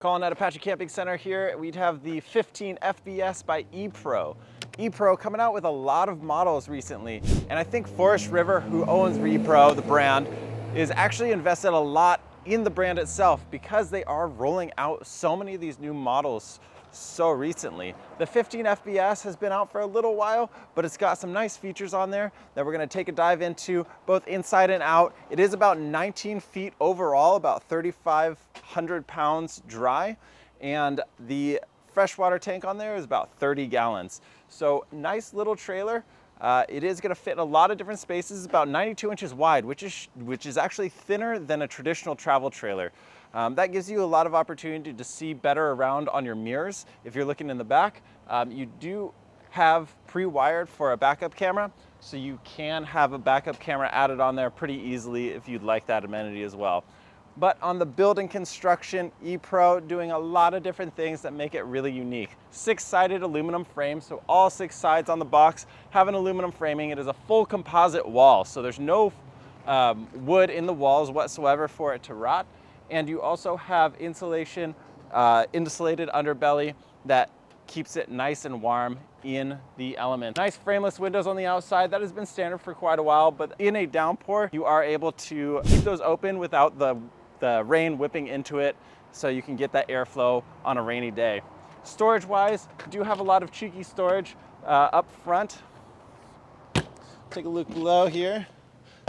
Calling at Apache Camping Center here, we'd have the 15 FBS by E-Pro. E-Pro coming out with a lot of models recently, and I think Forest River, who owns E-Pro, the brand, is actually invested a lot in the brand itself because they are rolling out so many of these new models so recently. The 15 FBS has been out for a little while, but it's got some nice features on there that we're gonna take a dive into, both inside and out. It is about 19 feet overall, about 3,500 pounds dry, and the freshwater tank on there is about 30 gallons. So nice little trailer. It is going to fit in a lot of different spaces, about 92 inches wide, which is actually thinner than a traditional travel trailer. That gives you a lot of opportunity to see better around on your mirrors if you're looking in the back. You do have pre-wired for a backup camera, so you can have a backup camera added on there pretty easily if you'd like that amenity as well. But on the building construction, E-Pro doing a lot of different things that make it really unique. 6-sided aluminum frame, so all 6 sides on the box have an aluminum framing. It is a full composite wall, so there's no wood in the walls whatsoever for it to rot. And you also have insulation, insulated underbelly that keeps it nice and warm in the element. Nice frameless windows on the outside. That has been standard for quite a while, but in a downpour, you are able to keep those open without the rain whipping into it, so you can get that airflow on a rainy day. Storage wise, you do have a lot of cheeky storage up front. Take a look below here.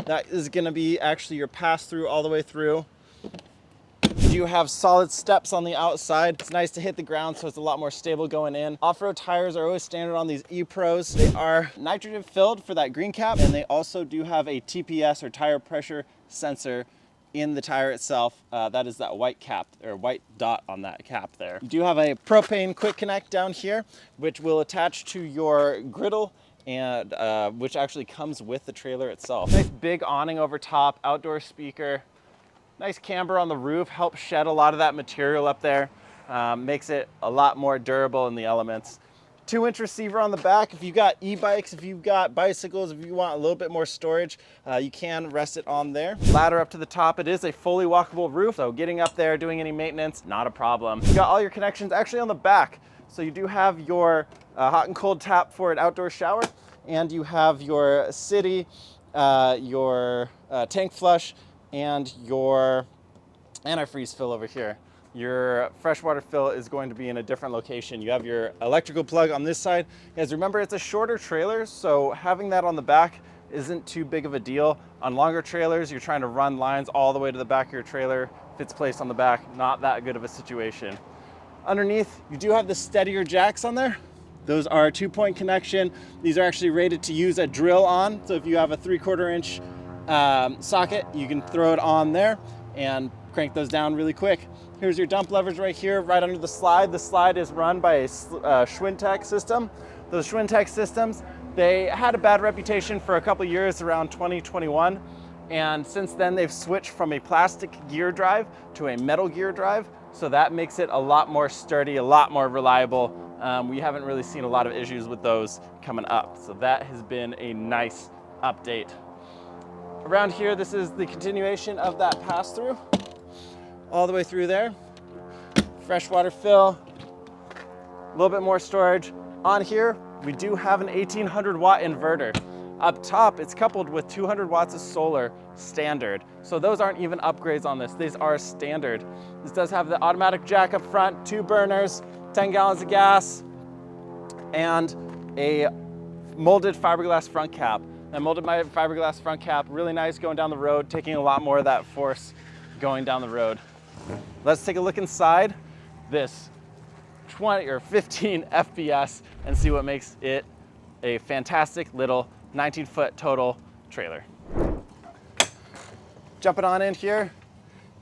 That is gonna be actually your pass through all the way through. You have solid steps on the outside. It's nice to hit the ground, so it's a lot more stable going in. Off-road tires are always standard on these E-Pros. They are nitrogen filled for that green cap, and they also do have a TPS or tire pressure sensor in the tire itself. That is that white cap or white dot on that cap there. You do have a propane quick connect down here, which will attach to your griddle and which actually comes with the trailer itself. Nice big awning over top, outdoor speaker. Nice camber on the roof, helps shed a lot of that material up there. Makes it a lot more durable in the elements. 2-inch receiver on the back. If you've got e-bikes, if you've got bicycles, if you want a little bit more storage, you can rest it on there. Ladder up to the top. It is a fully walkable roof, so getting up there, doing any maintenance, not a problem. You got all your connections actually on the back. So you do have your hot and cold tap for an outdoor shower, and you have your city, your tank flush, and your antifreeze fill over here. Your freshwater fill is going to be in a different location. You have your electrical plug on this side. Guys, remember it's a shorter trailer, so having that on the back isn't too big of a deal. On longer trailers, you're trying to run lines all the way to the back of your trailer. If it's placed on the back, not that good of a situation. Underneath, you do have the steadier jacks on there. Those are a 2-point connection. These are actually rated to use a drill on. So if you have a 3/4 inch socket, you can throw it on there and crank those down really quick. Here's your dump levers right here, right under the slide. The slide is run by a Schwintek system. Those Schwintek systems, they had a bad reputation for a couple years around 2021. And since then they've switched from a plastic gear drive to a metal gear drive. So that makes it a lot more sturdy, a lot more reliable. We haven't really seen a lot of issues with those coming up. So that has been a nice update. Around here, this is the continuation of that pass-through, all the way through there. Freshwater fill, a little bit more storage. On here, we do have an 1800 watt inverter. Up top, it's coupled with 200 watts of solar standard. So those aren't even upgrades on this, these are standard. This does have the automatic jack up front, 2 burners, 10 gallons of gas, and a molded fiberglass front cap. That molded fiberglass front cap, really nice going down the road, taking a lot more of that force going down the road. Let's take a look inside this 20 or 15 FBS and see what makes it a fantastic little 19-foot total trailer. Jumping on in here.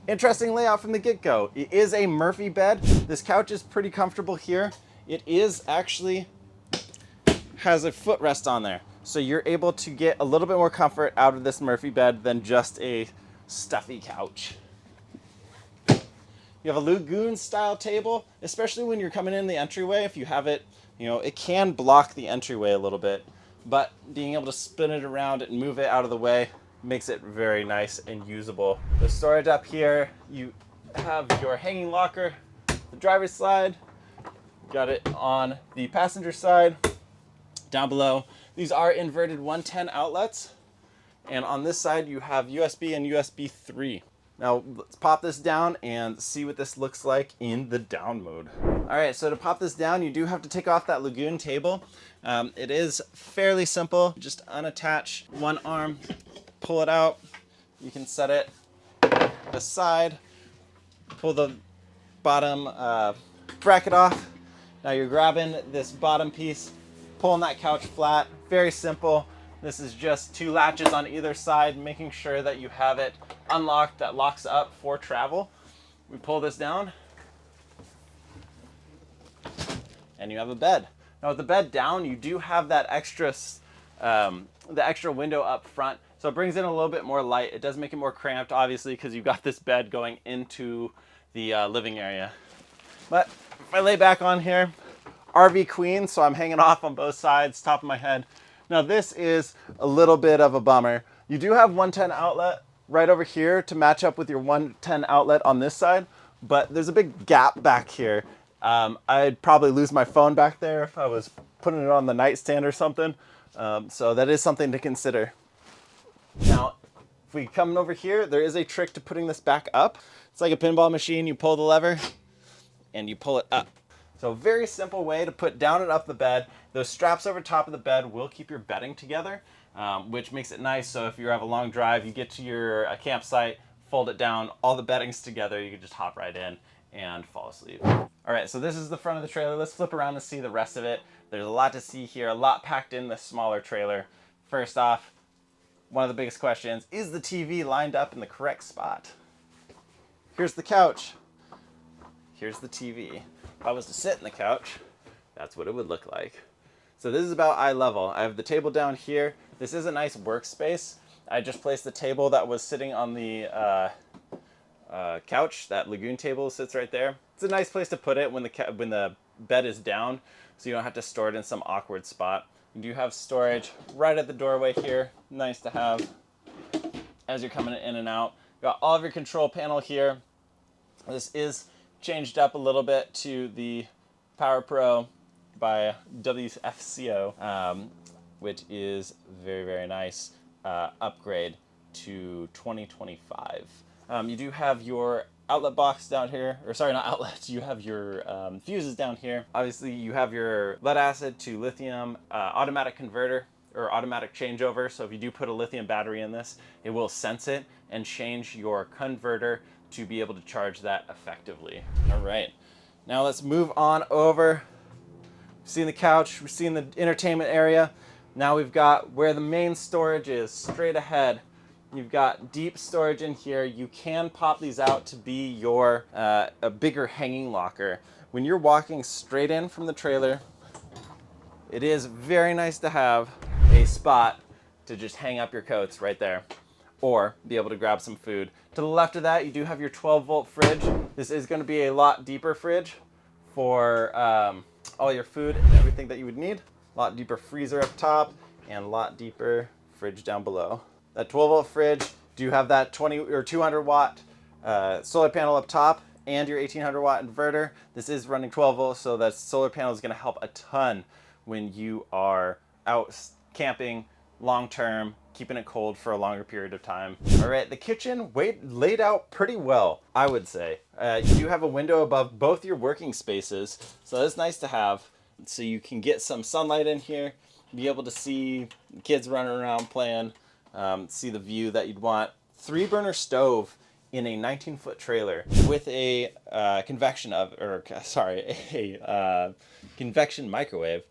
Interesting layout from the get-go. It is a Murphy bed. This couch is pretty comfortable here. It is actually has a footrest on there. So you're able to get a little bit more comfort out of this Murphy bed than just a stuffy couch. You have a lagoon style table, especially when you're coming in the entryway. If you have it, it can block the entryway a little bit, but being able to spin it around and move it out of the way makes it very nice and usable. The storage up here, you have your hanging locker the driver's side, got it on the passenger side. Down below, these are inverted 110 outlets. And on this side, you have USB and USB 3. Now, let's pop this down and see what this looks like in the down mode. All right, so to pop this down, you do have to take off that Lagoon table. It is fairly simple. Just unattach one arm, pull it out. You can set it aside, pull the bottom bracket off. Now you're grabbing this bottom piece, pulling that couch flat. Very simple. This is just 2 latches on either side, making sure that you have it unlocked, that locks up for travel. We pull this down, and you have a bed. Now with the bed down, you do have that extra, the extra window up front, so it brings in a little bit more light. It does make it more cramped, obviously, because you've got this bed going into the living area. But if I lay back on here, RV queen, so I'm hanging off on both sides, top of my head. Now this is a little bit of a bummer. You do have 110 outlet right over here to match up with your 110 outlet on this side, but there's a big gap back here. I'd probably lose my phone back there if I was putting it on the nightstand or something. So that is something to consider. Now, if we come over here, there is a trick to putting this back up. It's like a pinball machine. You pull the lever and you pull it up. So very simple way to put down and up the bed. Those straps over top of the bed will keep your bedding together, which makes it nice. So if you have a long drive, you get to your campsite, fold it down, all the bedding's together, you can just hop right in and fall asleep. All right, so this is the front of the trailer. Let's flip around and see the rest of it. There's a lot to see here, a lot packed in this smaller trailer. First off, one of the biggest questions, is the TV lined up in the correct spot? Here's the couch. Here's the TV. If I was to sit in the couch, that's what it would look like. So this is about eye level. I have the table down here. This is a nice workspace. I just placed the table that was sitting on the couch. That Lagoon table sits right there. It's a nice place to put it when the bed is down, so you don't have to store it in some awkward spot. You do have storage right at the doorway here. Nice to have as you're coming in and out. Got all of your control panel here. This is changed up a little bit to the Power Pro by WFCO, which is very, very nice upgrade to 2025. You do have your outlet box down here, or sorry, not outlets, you have your fuses down here. Obviously you have your lead acid to lithium automatic converter or automatic changeover. So if you do put a lithium battery in this, it will sense it and change your converter to be able to charge that effectively. All right, now let's move on over. We've seen the couch, we've seen the entertainment area. Now we've got where the main storage is, straight ahead. You've got deep storage in here. You can pop these out to be your a bigger hanging locker. When you're walking straight in from the trailer, it is very nice to have a spot to just hang up your coats right there, or be able to grab some food. To the left of that, you do have your 12-volt fridge. This is going to be a lot deeper fridge for all your food and everything that you would need. A lot deeper freezer up top and a lot deeper fridge down below. That 12-volt fridge, do you have that 20 or 200 watt solar panel up top and your 1800 watt inverter. This is running 12 volts, so that solar panel is going to help a ton when you are out camping long term, keeping it cold for a longer period of time. All right, the kitchen laid out pretty well, I would say. You do have a window above both your working spaces, so that's nice to have. So you can get some sunlight in here, be able to see kids running around playing, see the view that you'd want. 3-burner stove in a 19-foot trailer with a convection microwave.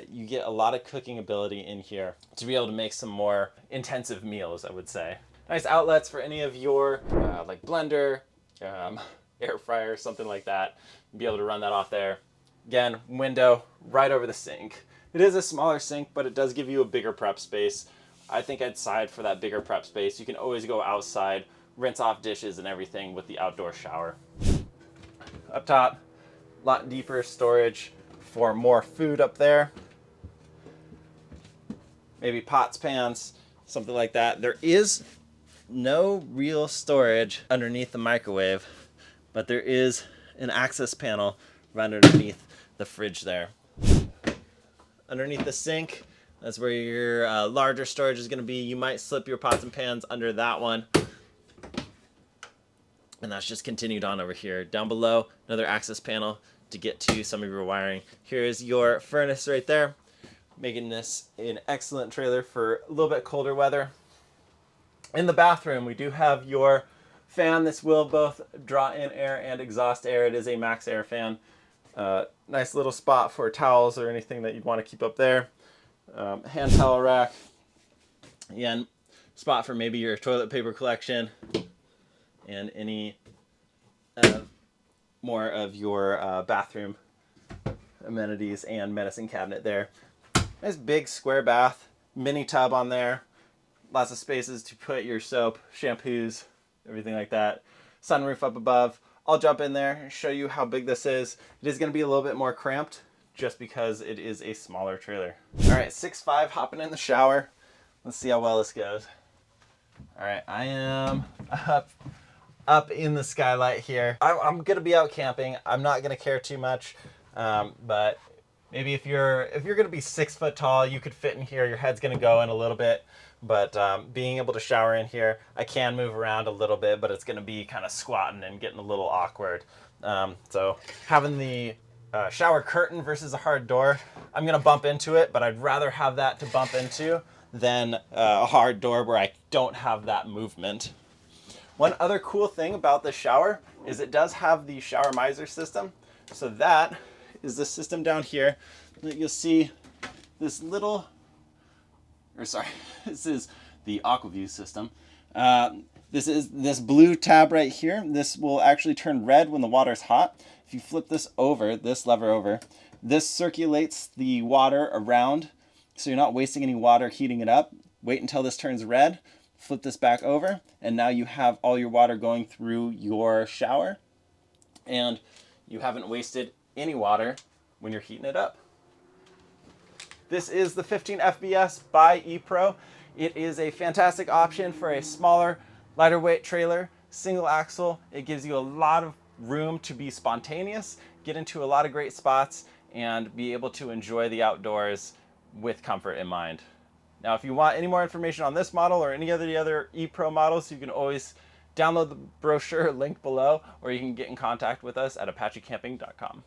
You get a lot of cooking ability in here to be able to make some more intensive meals, I would say. Nice outlets for any of your like blender, air fryer, something like that. Be able to run that off there. Again, window right over the sink. It is a smaller sink, but it does give you a bigger prep space. I think I'd side for that bigger prep space. You can always go outside, rinse off dishes and everything with the outdoor shower. Up top, a lot deeper storage for more food up there. Maybe pots, pans, something like that. There is no real storage underneath the microwave, but there is an access panel right underneath the fridge there. Underneath the sink, that's where your larger storage is going to be. You might slip your pots and pans under that one. And that's just continued on over here. Down below, another access panel to get to some of your wiring. Here's your furnace right there, making this an excellent trailer for a little bit colder weather. In the bathroom, we do have your fan. This will both draw in air and exhaust air. It is a max air fan. Nice little spot for towels or anything that you'd want to keep up there. Hand towel rack. Again, spot for maybe your toilet paper collection and any more of your bathroom amenities and medicine cabinet there. Nice big square bath, mini tub on there. Lots of spaces to put your soap, shampoos, everything like that. Sunroof up above. I'll jump in there and show you how big this is. It is going to be a little bit more cramped just because it is a smaller trailer. All right, 6'5", hopping in the shower. Let's see how well this goes. All right, I am up in the skylight here. I'm going to be out camping. I'm not going to care too much, but maybe if you're going to be 6 foot tall, you could fit in here. Your head's going to go in a little bit. But being able to shower in here, I can move around a little bit, but it's going to be kind of squatting and getting a little awkward. So having the shower curtain versus a hard door, I'm going to bump into it, but I'd rather have that to bump into than a hard door where I don't have that movement. One other cool thing about the shower is it does have the shower miser system. So that is the system down here. You'll see this little... this is the AquaView system. This is this blue tab right here. This will actually turn red when the water's hot. If you flip this over, this lever over, this circulates the water around, so you're not wasting any water heating it up. Wait until this turns red, flip this back over, and now you have all your water going through your shower, and you haven't wasted any water when you're heating it up. This is the 15 FBS by ePro. It is a fantastic option for a smaller, lighter weight trailer, single axle. It gives you a lot of room to be spontaneous, get into a lot of great spots, and be able to enjoy the outdoors with comfort in mind. Now, if you want any more information on this model or any of the other ePro models, you can always download the brochure link below, or you can get in contact with us at apachecamping.com.